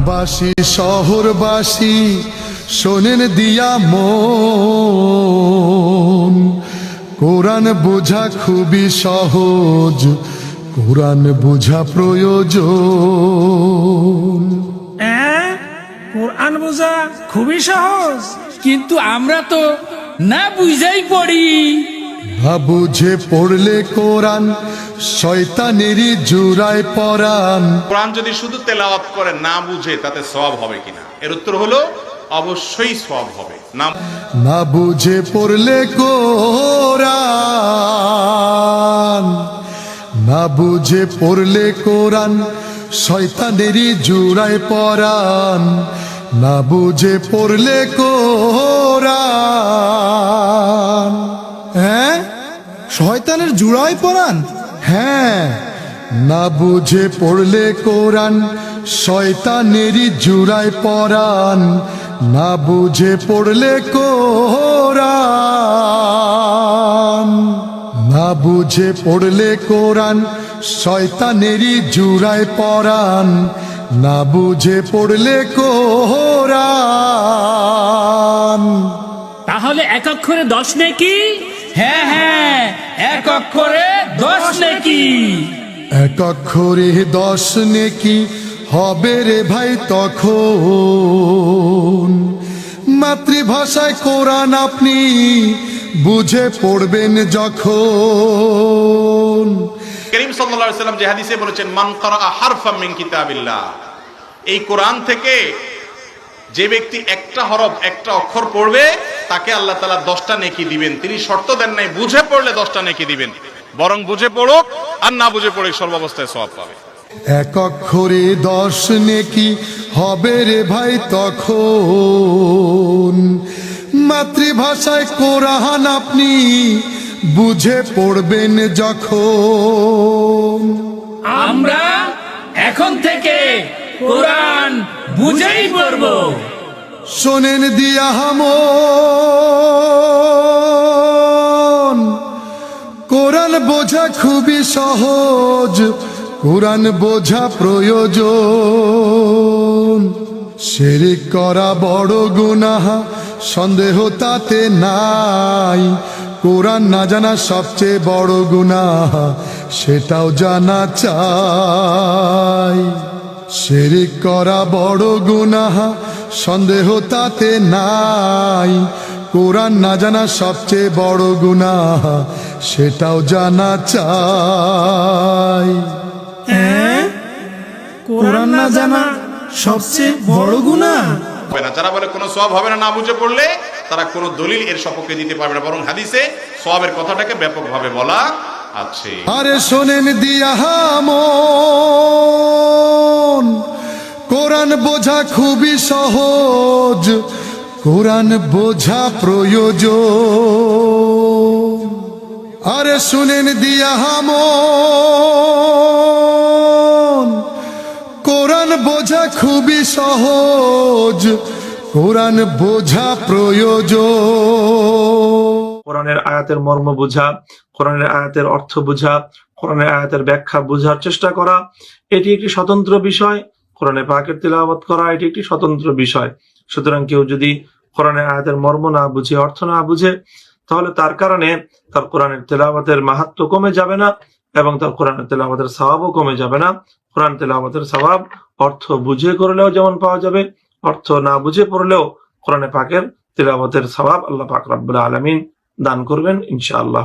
গ্রামবাসী শহরবাসী শোনেন দিয়া মন, কোরআন বোঝা খুবই সহজ, কোরআন বোঝা প্রয়োজন। কোরআন বোঝা খুবই সহজ, কিন্তু আমরা তো না বুঝাই পড়ি। না বুঝে পড়লে কোরআন শয়তানেরই জুরায় পরাণ। কোরআন যদি শুধু তেলাওয়াত করে না বুঝে তাতে সওয়াব হবে কিনা? এর উত্তর হলো অবশ্যই সওয়াব হবে। না বুঝে পড়লে কোরআন, না বুঝে পড়লে কোরআন শয়তানেরই জুরায় পরাণ। না বুঝে পড়লে কোরআন, শয়তানের জুড়ায় পরাণ। হ্যাঁ, না বুঝে পড়লে কোরআন শয়তানেরই জুরায় পরাণ। না বুঝে পড়লে কোরআন, না বুঝে পড়লে কোরআন শয়তানেরই জুরায় পরাণ। না বুঝে পড়লে কোরআন। তাহলে এক অক্ষরে 10 নেকি? হ্যাঁ হ্যাঁ, এক অক্ষরে 10 নেকি। এক অক্ষরে 10 নেকি হবে রে ভাই তখন। মাতৃভাষায় কোরআন আপনি বুঝে পড়বেন যখন। কারীম সাল্লাল্লাহু আলাইহি ওয়াসাল্লাম যে হাদিসে বলেছেন, মান ক্বারা হারফাম মিন কিতাবিল্লাহ, এই কোরআন থেকে যে ব্যক্তি একটা হরফ একটা অক্ষর পড়বে তাকে আল্লাহ তাআলা 10টা নেকি দিবেন। তিনি শর্ত দেন নাই বুঝে পড়লে 10টা নেকি দিবেন, বরং বুঝে পড়ুক আর না বুঝে পড়ে সর্বাবস্থায় সওয়াব পাবে। এক অক্ষরে 10 নেকি হবে রে ভাই তখন। মাতৃভাষায় কোরআন আপনি বুঝে পড়বেন যখন। আমরা এখন থেকে কোরআন বুঝেই পড়ব। শোনেন দিয়া মন, কোরআন বোঝা খুবই সহজ, কোরআন বোঝা প্রয়োজন। শিরক করা বড় গুনাহ সন্দেহ তাতে নাই, কোরআন না জানা সবচেয়ে বড় গুনাহ সেটাও জানা চাই। শিরক করা বড় গুনাহ সন্দেহ তাতে নাই, কোরআন না জানা সবচেয়ে বড় গুনাহ সেটাও জানা চাই। কোরআন না জানা সবচেয়ে বড় গুনাহ। যারা বলে কোনো সওয়াব হবে না না বুঝে পড়লে, তারা কোনো দলিল এর সপক্ষে দিতে পারবে না, বরং হাদিসে সওয়াবের কথাটাকে ব্যাপকভাবে বলা আছে। আরে শোনেন দিয়া মন, কোরআন বোঝা খুবই সহজ, কোরআন বোঝা প্রয়োজন। আরে শুনেন দিয়া মন, কোরআন বোঝা খুবই সহজ, কোরআন বোঝা প্রয়োজন। কোরআনের আয়াতের মর্ম বোঝা, কোরআনের আয়াতের অর্থ বোঝা, কোরআনের আয়াতের ব্যাখ্যা বোঝার চেষ্টা করা, এটি একটি স্বতন্ত্র বিষয়। কোরআনে পাকের তিলাওয়াত করা এটি একটি স্বতন্ত্র বিষয়। সুতরাং কেউ যদি কোরআনের আয়াতের মর্ম না বুঝে, অর্থ না বুঝে, তাহলে তার কারণে তার কোরআনের তিলাওয়াতের মাহাত্ম্য কমে যাবে না এবং তার কোরআনের তিলাওয়াতের সওয়াবও কমে যাবে না। কোরআন তিলাওয়াতের সওয়াব অর্থ বুঝে করলেও যেমন পাওয়া যাবে, অর্থ না বুঝে পড়লেও কোরআনে পাকের তিলাওয়াতের সওয়াব আল্লাহ পাক রব্বুল আলামিন দান করবেন ইনশাআল্লাহ।